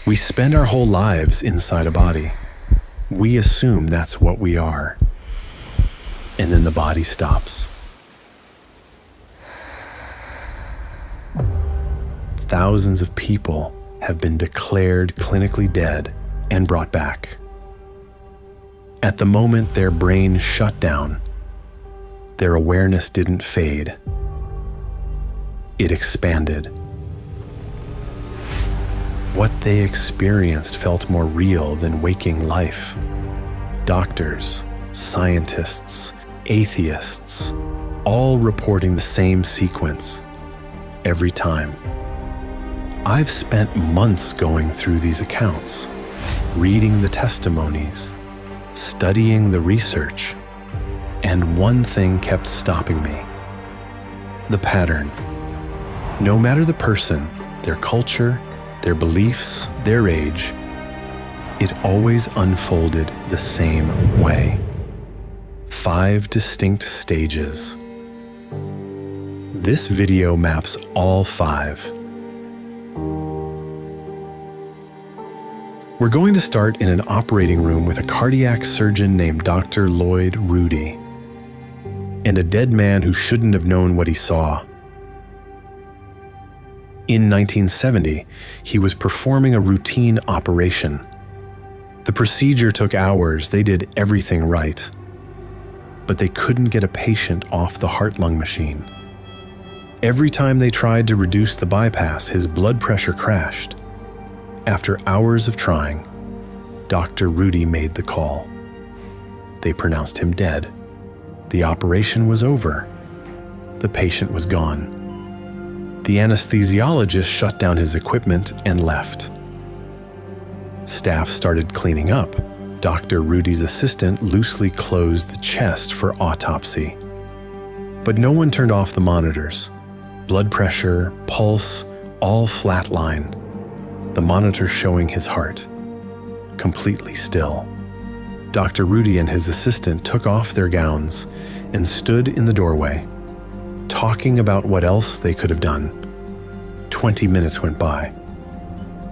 We spend our whole lives inside a body. We assume that's what we are. And then the body stops. Thousands of people have been declared clinically dead and brought back. At the moment their brain shut down, their awareness didn't fade. It expanded. What they experienced felt more real than waking life. Doctors, scientists, atheists, all reporting the same sequence every time. I've spent months going through these accounts, reading the testimonies, studying the research, and one thing kept stopping me: the pattern. No matter the person, their culture, their beliefs, their age, it always unfolded the same way. 5 distinct stages. This video maps all 5. We're going to start in an operating room with a cardiac surgeon named Dr. Lloyd Rudy, and a dead man who shouldn't have known what he saw. In 1970, he was performing a routine operation. The procedure took hours, they did everything right. But they couldn't get a patient off the heart-lung machine. Every time they tried to reduce the bypass, his blood pressure crashed. After hours of trying, Dr. Rudy made the call. They pronounced him dead. The operation was over. The patient was gone. The anesthesiologist shut down his equipment and left. Staff started cleaning up. Dr. Rudy's assistant loosely closed the chest for autopsy. But no one turned off the monitors. Blood pressure, pulse, all flatline. The monitor showing his heart, completely still. Dr. Rudy and his assistant took off their gowns and stood in the doorway, talking about what else they could have done. 20 minutes went by.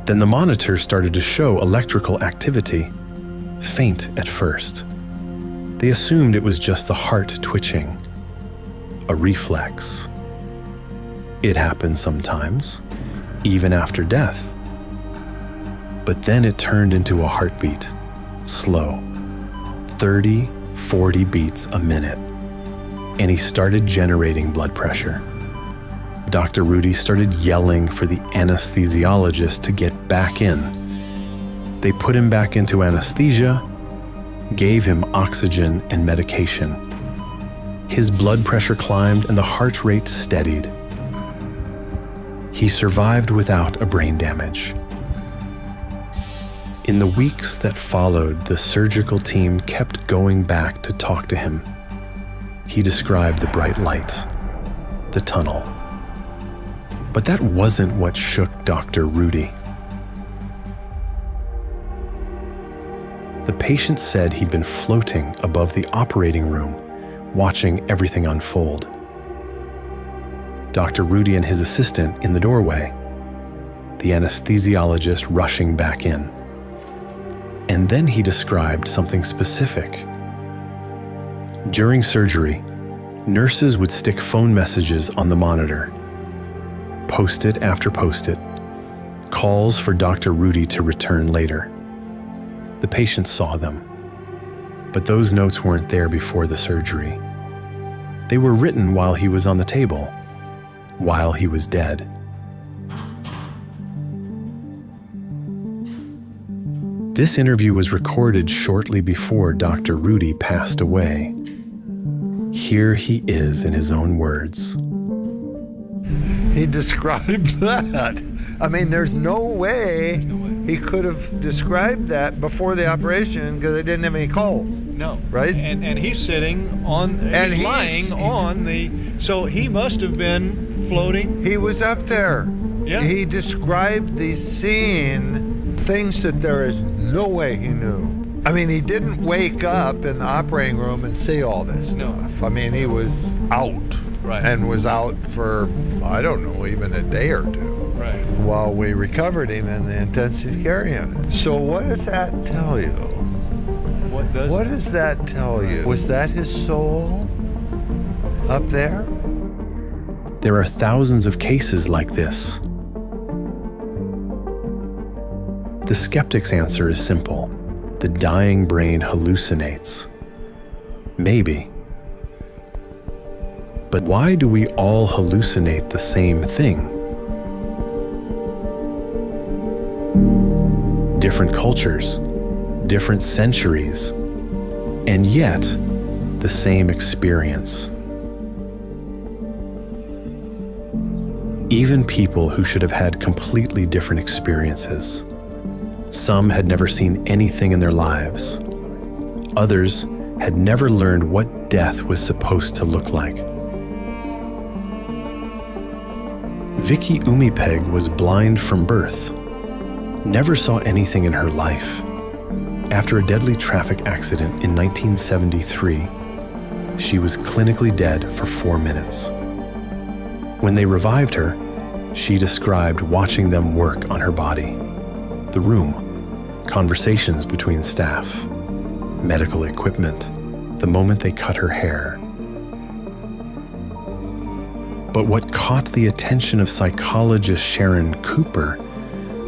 Then the monitor started to show electrical activity, faint at first. They assumed it was just the heart twitching, a reflex. It happens sometimes, even after death. But then it turned into a heartbeat, slow, 30, 40 beats a minute, and he started generating blood pressure. Dr. Rudy started yelling for the anesthesiologist to get back in. They put him back into anesthesia, gave him oxygen and medication. His blood pressure climbed and the heart rate steadied. He survived without a brain damage. In the weeks that followed, the surgical team kept going back to talk to him. He described the bright light, the tunnel. But that wasn't what shook Dr. Rudy. The patient said he'd been floating above the operating room, watching everything unfold. Dr. Rudy and his assistant in the doorway, the anesthesiologist rushing back in. And then he described something specific. During surgery, nurses would stick phone messages on the monitor, post-it after post-it, calls for Dr. Rudy to return later. The patient saw them, but those notes weren't there before the surgery. They were written while he was on the table, while he was dead. This interview was recorded shortly before Dr. Rudy passed away. Here he is in his own words. He described that. I mean, there's no way he could have described that before the operation because they didn't have any calls. No. Right? And he's sitting on, and he's lying on the, so he must have been floating. He was up there. Yeah. He described the scene, things that there is no way he knew. I mean, he didn't wake up in the operating room and see all this stuff. No. I mean, he was out. Right. And was out for, I don't know, even a day or two. Right. while we recovered him in the intensive care unit. So what does that tell you? What does that tell you? Was that his soul up there? There are thousands of cases like this. The skeptic's answer is simple. The dying brain hallucinates. Maybe. But why do we all hallucinate the same thing? Different cultures, different centuries, and yet the same experience. Even people who should have had completely different experiences. Some had never seen anything in their lives. Others had never learned what death was supposed to look like. Vicky Umipeg was blind from birth, never saw anything in her life. After a deadly traffic accident in 1973, she was clinically dead for 4 minutes. When they revived her, she described watching them work on her body. The room, conversations between staff, medical equipment, the moment they cut her hair. But what caught the attention of psychologist Sharon Cooper,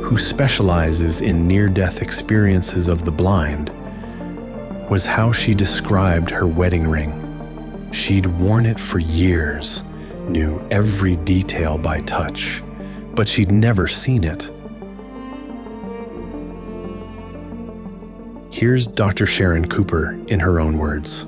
who specializes in near-death experiences of the blind, was how she described her wedding ring. She'd worn it for years, knew every detail by touch, but she'd never seen it. Here's Dr. Sharon Cooper in her own words.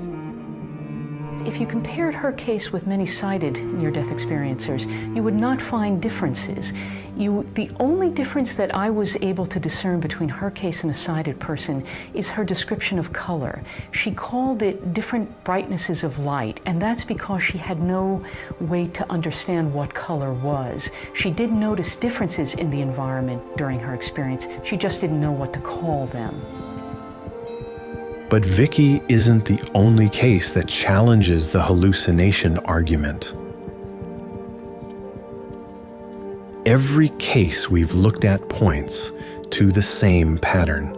If you compared her case with many sighted near-death experiencers, you would not find differences. The only difference that I was able to discern between her case and a sighted person is her description of color. She called it different brightnesses of light, and that's because she had no way to understand what color was. She did notice differences in the environment during her experience. She just didn't know what to call them. But Vicky isn't the only case that challenges the hallucination argument. Every case we've looked at points to the same pattern.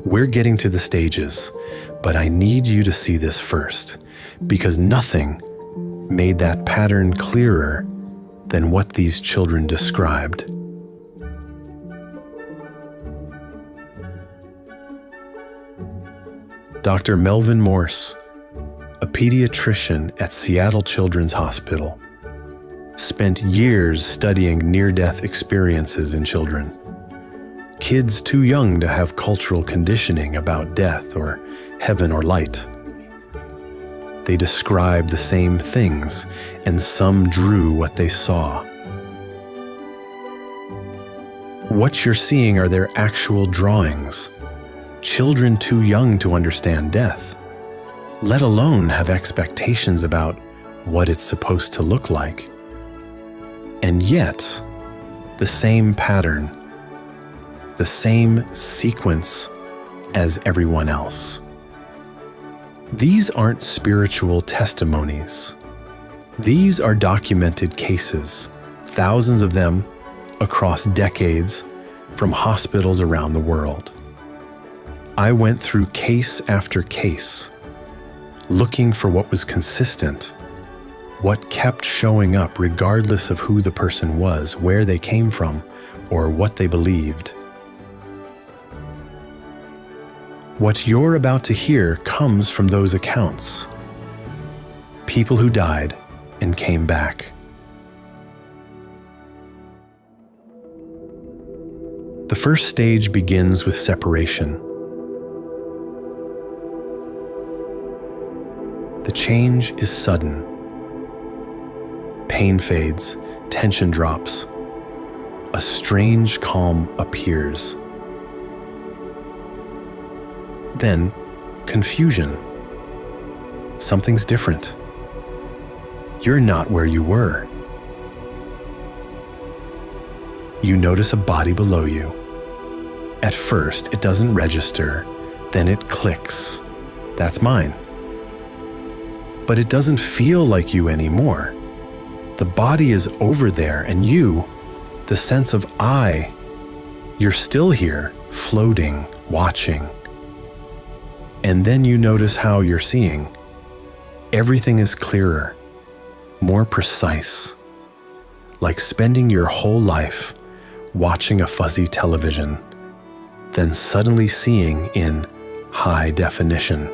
We're getting to the stages, but I need you to see this first, because nothing made that pattern clearer than what these children described. Dr. Melvin Morse, a pediatrician at Seattle Children's Hospital, spent years studying near-death experiences in children. Kids too young to have cultural conditioning about death or heaven or light. They described the same things, and some drew what they saw. What you're seeing are their actual drawings. Children too young to understand death, let alone have expectations about what it's supposed to look like. And yet, the same pattern, the same sequence as everyone else. These aren't spiritual testimonies. These are documented cases, thousands of them across decades from hospitals around the world. I went through case after case, looking for what was consistent, what kept showing up regardless of who the person was, where they came from, or what they believed. What you're about to hear comes from those accounts. People who died and came back. The first stage begins with separation. The change is sudden. Pain fades, tension drops. A strange calm appears. Then, confusion. Something's different. You're not where you were. You notice a body below you. At first, it doesn't register, then it clicks. That's mine. But it doesn't feel like you anymore. The body is over there, and you, the sense of I, you're still here, floating, watching. And then you notice how you're seeing. Everything is clearer, more precise, like spending your whole life watching a fuzzy television, then suddenly seeing in high definition.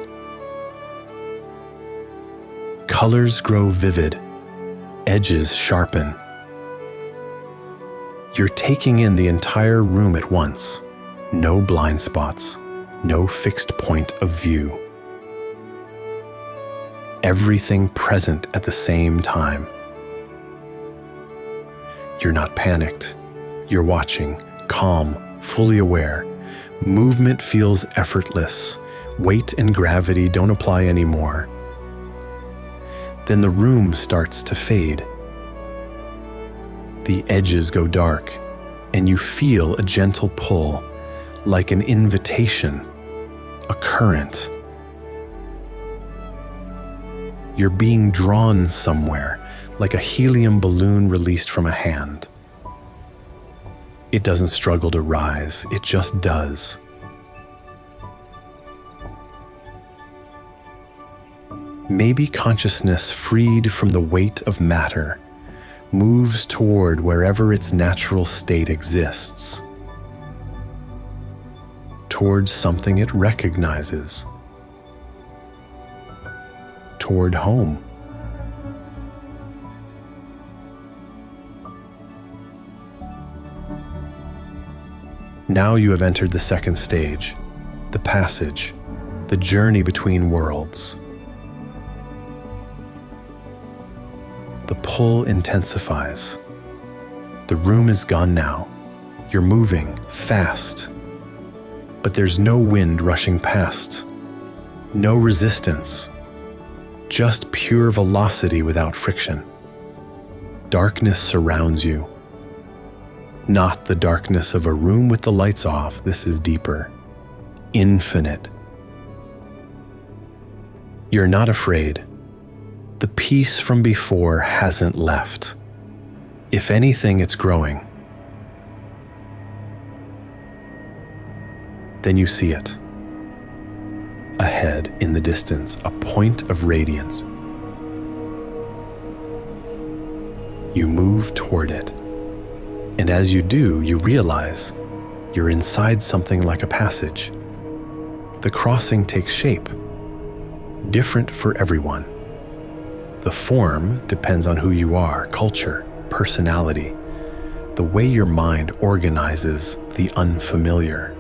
Colors grow vivid, edges sharpen. You're taking in the entire room at once, no blind spots, no fixed point of view. Everything present at the same time. You're not panicked. You're watching, calm, fully aware. Movement feels effortless. Weight and gravity don't apply anymore. Then the room starts to fade. The edges go dark, and you feel a gentle pull, like an invitation, a current. You're being drawn somewhere, like a helium balloon released from a hand. It doesn't struggle to rise, it just does. Maybe consciousness, freed from the weight of matter, moves toward wherever its natural state exists, towards something it recognizes, toward home. Now you have entered the second stage, the passage, the journey between worlds. The pull intensifies. The room is gone now. You're moving fast, but there's no wind rushing past, no resistance, just pure velocity without friction. Darkness surrounds you. Not the darkness of a room with the lights off. This is deeper, infinite. You're not afraid. The peace from before hasn't left. If anything, it's growing. Then you see it. Ahead, in the distance, a point of radiance. You move toward it. And as you do, you realize you're inside something like a passage. The crossing takes shape, different for everyone. The form depends on who you are, culture, personality, the way your mind organizes the unfamiliar.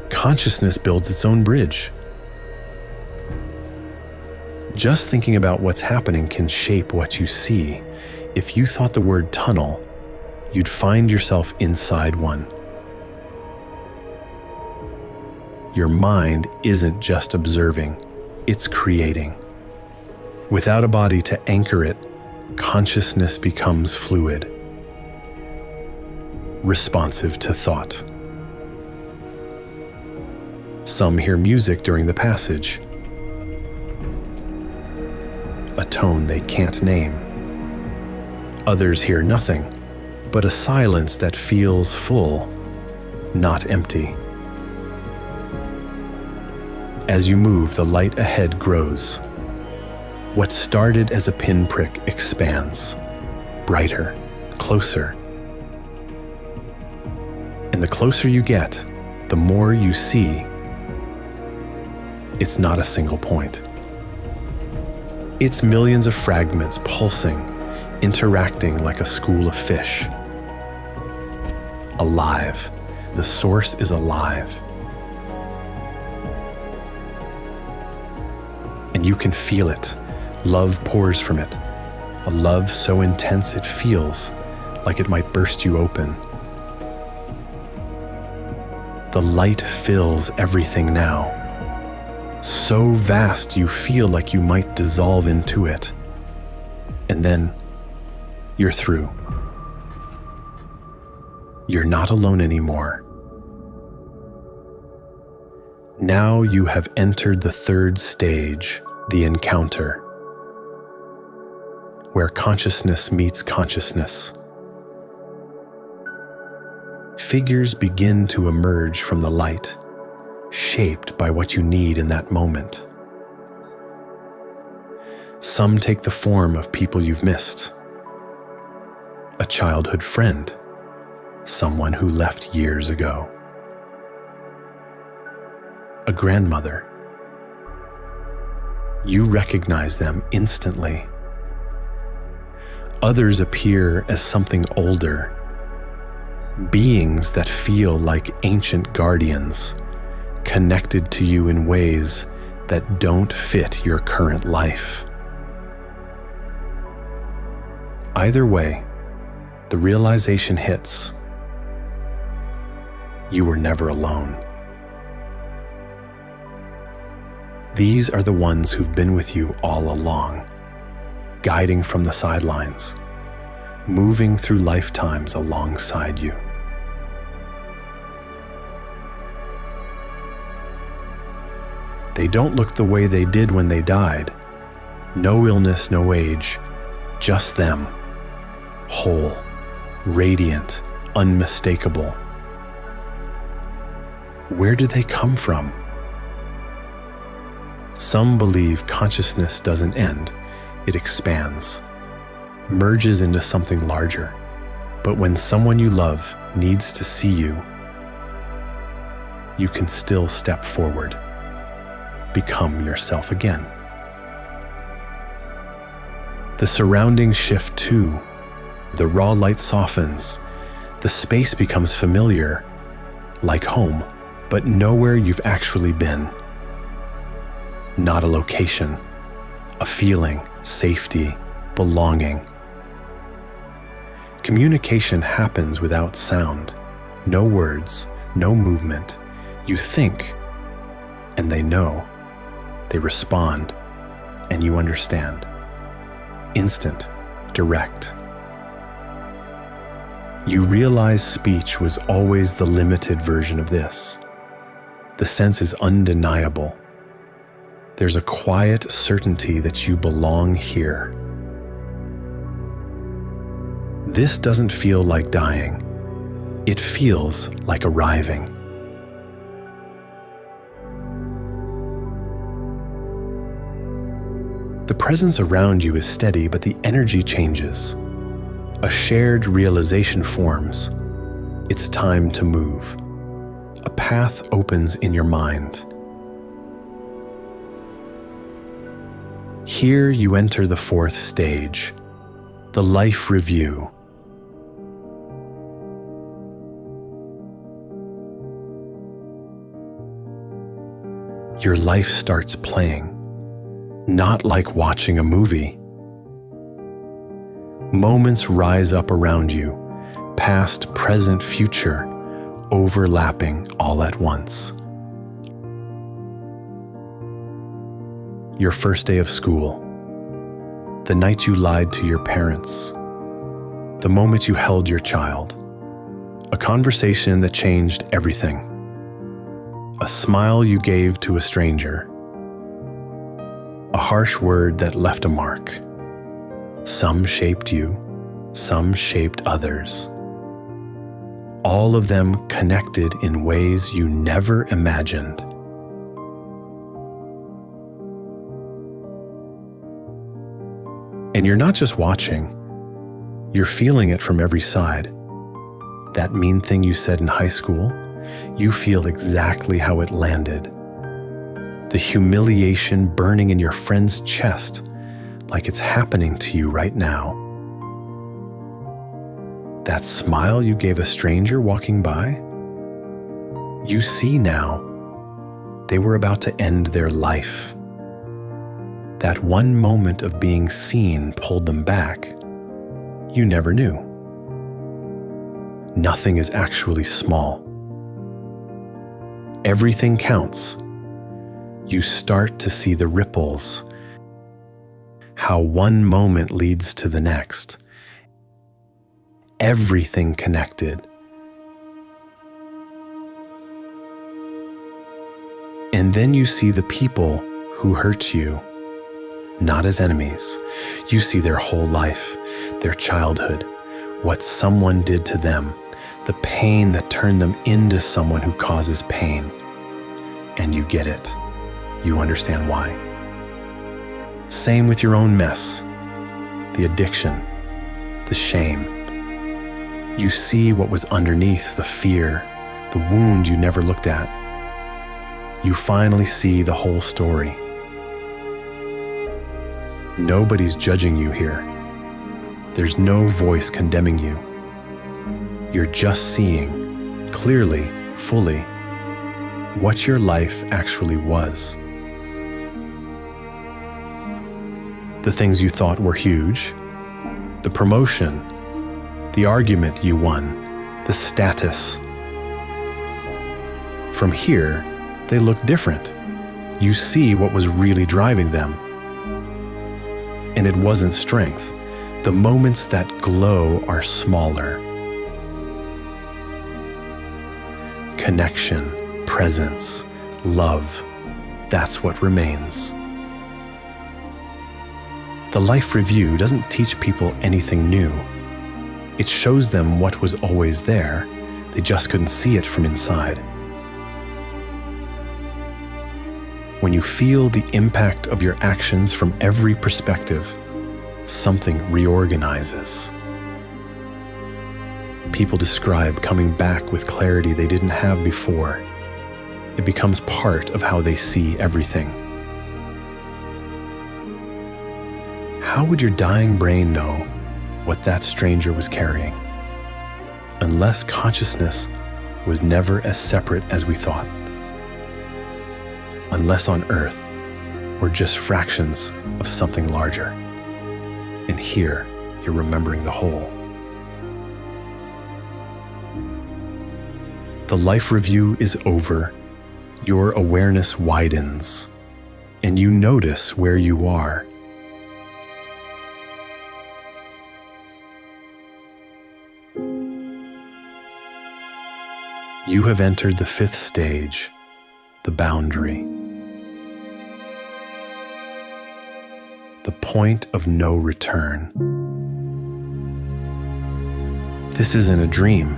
Consciousness builds its own bridge. Just thinking about what's happening can shape what you see. If you thought the word tunnel, you'd find yourself inside one. Your mind isn't just observing, it's creating. Without a body to anchor it, consciousness becomes fluid, responsive to thought. Some hear music during the passage, a tone they can't name. Others hear nothing, but a silence that feels full, not empty. As you move, the light ahead grows. What started as a pinprick expands, brighter, closer. And the closer you get, the more you see. It's not a single point. It's millions of fragments pulsing, interacting like a school of fish. Alive. The source is alive. And you can feel it. Love pours from it. A love so intense it feels like it might burst you open. The light fills everything now. So vast you feel like you might dissolve into it. And then you're through. You're not alone anymore. Now you have entered the third stage, the encounter. where consciousness meets consciousness. Figures begin to emerge from the light, shaped by what you need in that moment. Some take the form of people you've missed. A childhood friend, someone who left years ago. A grandmother. You recognize them instantly. Others appear as something older, beings that feel like ancient guardians, connected to you in ways that don't fit your current life. Either way, the realization hits: you were never alone. These are the ones who've been with you all along, guiding from the sidelines, moving through lifetimes alongside you. They don't look the way they did when they died. No illness, no age, just them, whole, radiant, unmistakable. Where do they come from? Some believe consciousness doesn't end, it expands, merges into something larger. But when someone you love needs to see you, you can still step forward, become yourself again. The surroundings shift too. The raw light softens, the space becomes familiar, like home, but nowhere you've actually been. Not a location, a feeling, safety, belonging. Communication happens without sound, no words, no movement. You think, and they know. They respond, and you understand. Instant, direct. You realize speech was always the limited version of this. The sense is undeniable. There's a quiet certainty that you belong here. This doesn't feel like dying. It feels like arriving. The presence around you is steady, but the energy changes. A shared realization forms. It's time to move. A path opens in your mind. Here you enter the fourth stage, the life review. Your life starts playing, not like watching a movie. Moments rise up around you, past, present, future, overlapping all at once. Your first day of school, the night you lied to your parents, the moment you held your child, a conversation that changed everything, a smile you gave to a stranger, a harsh word that left a mark. Some shaped you, some shaped others. All of them connected in ways you never imagined. And you're not just watching, you're feeling it from every side. That mean thing you said in high school, you feel exactly how it landed. The humiliation burning in your friend's chest, like it's happening to you right now. That smile you gave a stranger walking by, you see now, they were about to end their life. That one moment of being seen pulled them back. You never knew. Nothing is actually small. Everything counts. You start to see the ripples, how one moment leads to the next. Everything connected. And then you see the people who hurt you, not as enemies. You see their whole life, their childhood, what someone did to them, the pain that turned them into someone who causes pain. And you get it. You understand why. Same with your own mess, the addiction, the shame. You see what was underneath, the fear, the wound you never looked at. You finally see the whole story. Nobody's judging you here. There's no voice condemning you. You're just seeing, clearly, fully, what your life actually was. The things you thought were huge, the promotion, the argument you won, the status. From here, they look different. You see what was really driving them. And it wasn't strength. The moments that glow are smaller. Connection, presence, love, that's what remains. The life review doesn't teach people anything new. It shows them what was always there. They just couldn't see it from inside. When you feel the impact of your actions from every perspective, something reorganizes. People describe coming back with clarity they didn't have before. It becomes part of how they see everything. How would your dying brain know what that stranger was carrying, unless consciousness was never as separate as we thought? Unless on Earth we're just fractions of something larger. And here you're remembering the whole. The life review is over. Your awareness widens, and you notice where you are. You have entered the fifth stage, the boundary. The point of no return. This isn't a dream.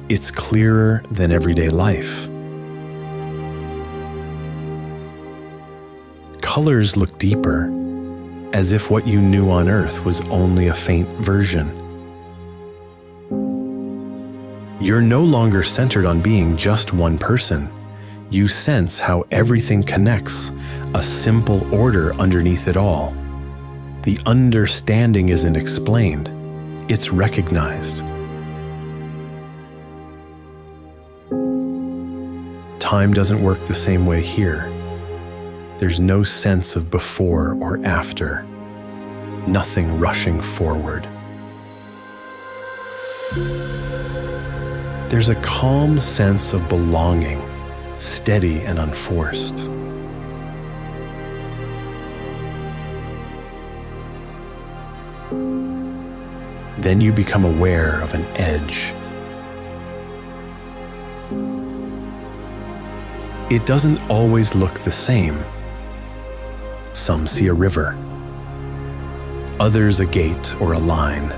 It's clearer than everyday life. Colors look deeper, as if what you knew on Earth was only a faint version. You're no longer centered on being just one person. You sense how everything connects, a simple order underneath it all. The understanding isn't explained, it's recognized. Time doesn't work the same way here. There's no sense of before or after, nothing rushing forward. There's a calm sense of belonging, steady and unforced. Then you become aware of an edge. It doesn't always look the same. Some see a river, others a gate or a line.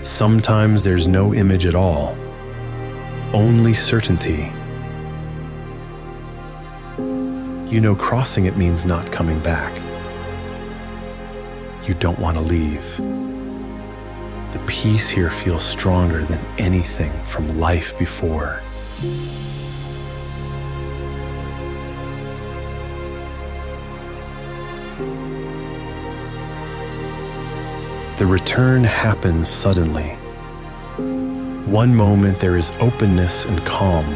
Sometimes there's no image at all, only certainty. You know crossing it means not coming back. You don't want to leave. The peace here feels stronger than anything from life before. The return happens suddenly. One moment there is openness and calm.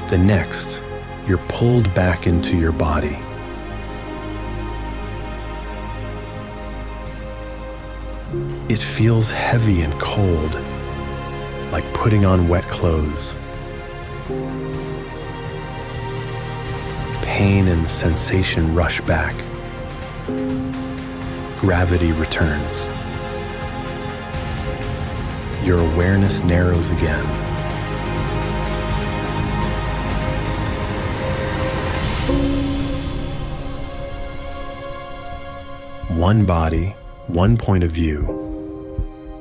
The next, you're pulled back into your body. It feels heavy and cold, like putting on wet clothes. Pain and sensation rush back. Gravity returns. Your awareness narrows again. one body, one point of view.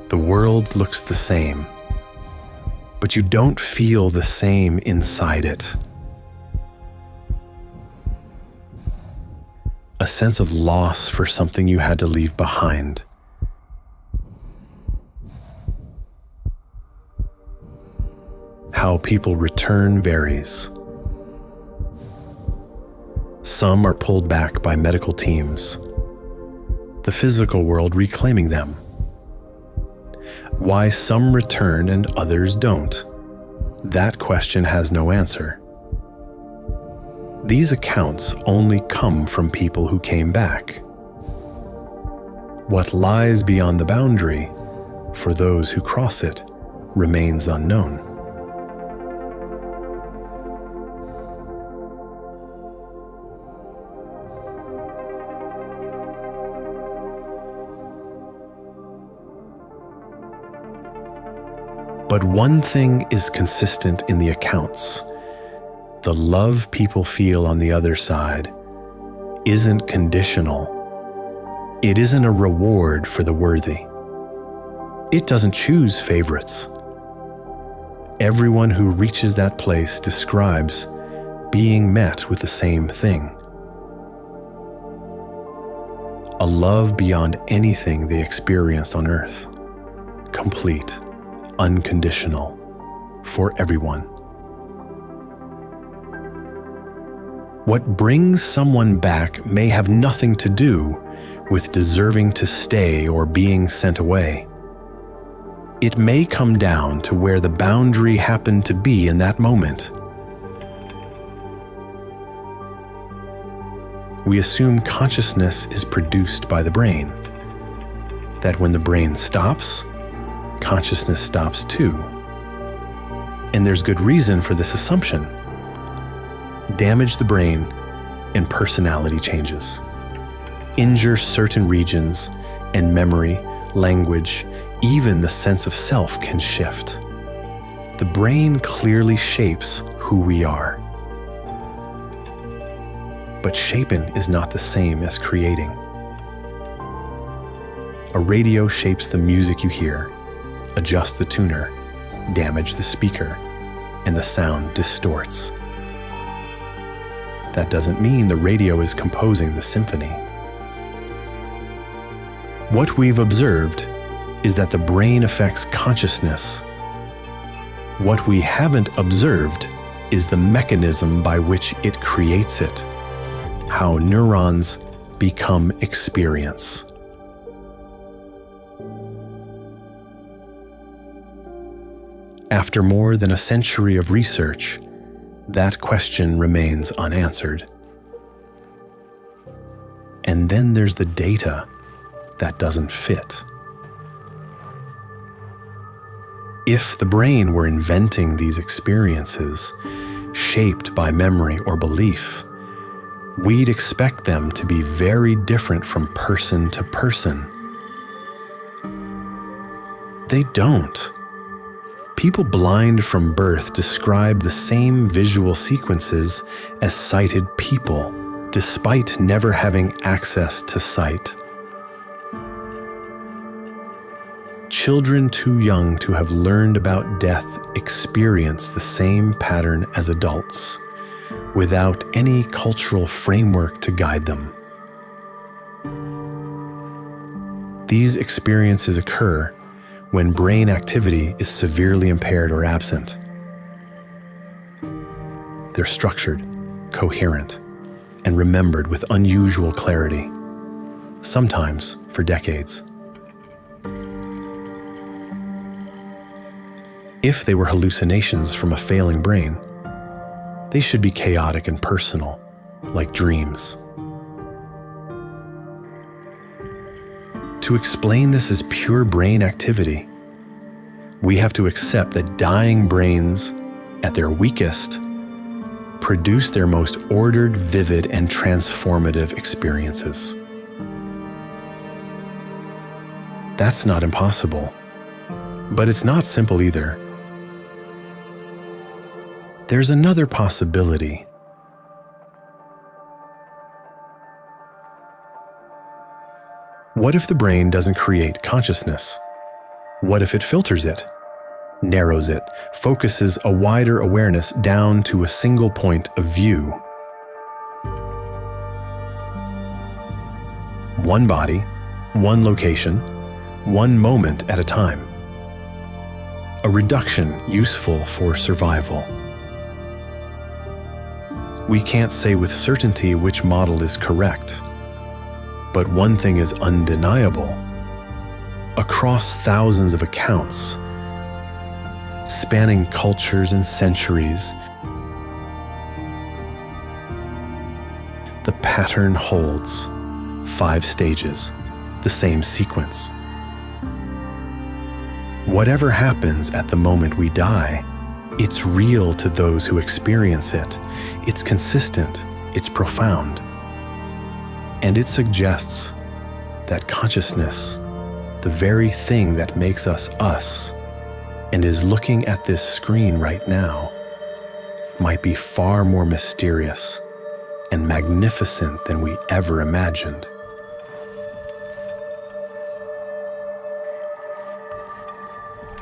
The world looks the same, but you don't feel the same inside it. A sense of loss for something you had to leave behind. How people return varies. Some are pulled back by medical teams, the physical world reclaiming them. Why some return and others don't? That question has no answer. These accounts only come from people who came back. What lies beyond the boundary, for those who cross it, remains unknown. But one thing is consistent in the accounts. The love people feel on the other side isn't conditional. It isn't a reward for the worthy. It doesn't choose favorites. Everyone who reaches that place describes being met with the same thing. A love beyond anything they experienced on earth. Complete, unconditional, for everyone. What brings someone back may have nothing to do with deserving to stay or being sent away. It may come down to where the boundary happened to be in that moment. We assume consciousness is produced by the brain, that when the brain stops, consciousness stops too. And there's good reason for this assumption. Damage the brain and personality changes. Injure certain regions and memory, language, even the sense of self can shift. The brain clearly shapes who we are. But shaping is not the same as creating. A radio shapes the music you hear, adjusts the tuner, damage the speaker, and the sound distorts. That doesn't mean the radio is composing the symphony. What we've observed is that the brain affects consciousness. What we haven't observed is the mechanism by which it creates it, how neurons become experience. After more than a century of research, that question remains unanswered. And then there's the data that doesn't fit. If the brain were inventing these experiences, shaped by memory or belief, we'd expect them to be very different from person to person. They don't. People blind from birth describe the same visual sequences as sighted people, despite never having access to sight. Children too young to have learned about death experience the same pattern as adults, without any cultural framework to guide them. These experiences occur when brain activity is severely impaired or absent. They're structured, coherent, and remembered with unusual clarity, sometimes for decades. If they were hallucinations from a failing brain, they should be chaotic and personal, like dreams. To explain this as pure brain activity, we have to accept that dying brains, at their weakest, produce their most ordered, vivid, and transformative experiences. That's not impossible, but it's not simple either. There's another possibility. What if the brain doesn't create consciousness? What if it filters it, narrows it, focuses a wider awareness down to a single point of view? One body, one location, one moment at a time. A reduction useful for survival. We can't say with certainty which model is correct, but one thing is undeniable. Across thousands of accounts, spanning cultures and centuries, the pattern holds. 5 stages, the same sequence. Whatever happens at the moment we die, it's real to those who experience it. It's consistent, it's profound. And it suggests that consciousness, the very thing that makes us us, and is looking at this screen right now, might be far more mysterious and magnificent than we ever imagined.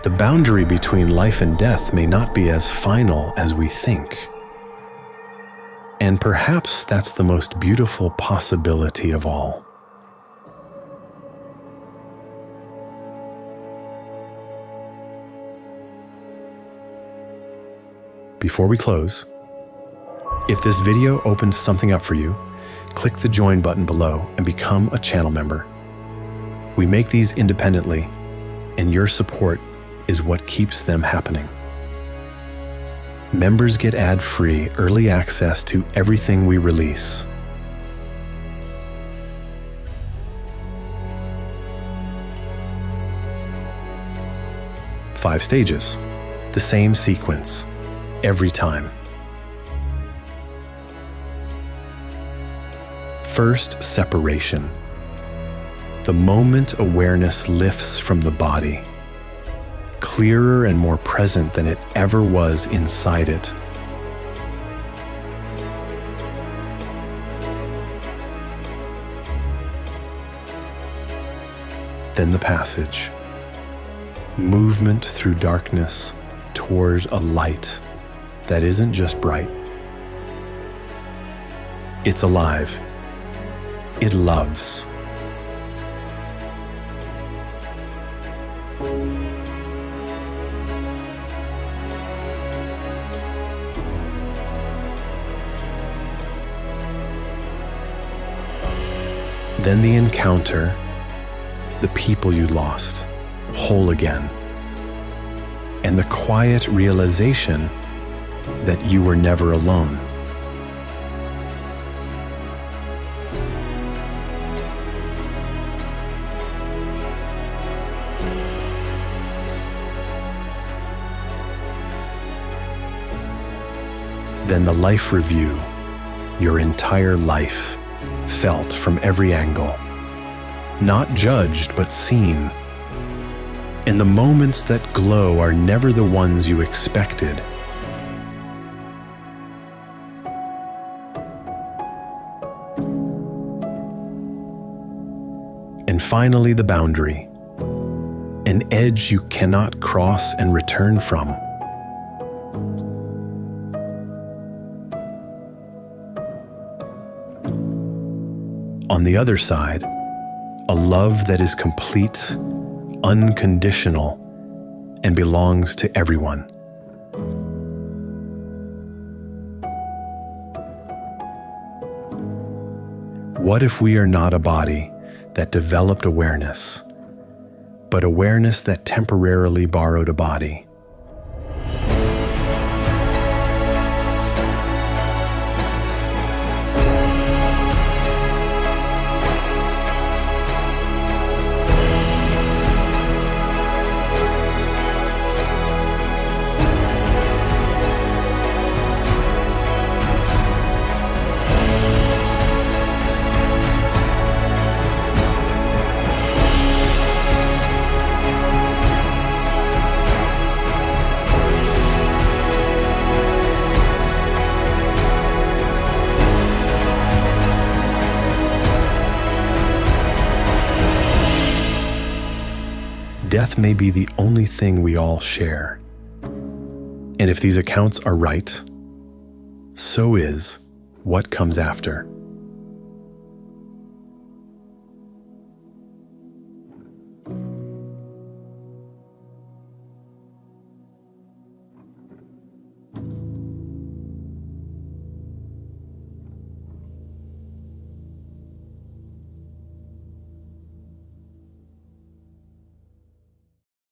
The boundary between life and death may not be as final as we think. And perhaps that's the most beautiful possibility of all. Before we close, if this video opened something up for you, click the join button below and become a channel member. We make these independently, and your support is what keeps them happening. Members get ad-free early access to everything we release. Five stages, the same sequence, every time. First, separation. The moment awareness lifts from the body, clearer and more present than it ever was inside it. Then the passage, movement through darkness toward a light that isn't just bright. It's alive. It loves. Then the encounter, the people you lost, whole again, and the quiet realization that you were never alone. Then the life review, your entire life, felt from every angle, not judged but seen. And the moments that glow are never the ones you expected. And finally, the boundary, an edge you cannot cross and return from. On the other side, a love that is complete, unconditional, and belongs to everyone. What if we are not a body that developed awareness, but awareness that temporarily borrowed a body? death may be the only thing we all share. And if these accounts are right, so is what comes after.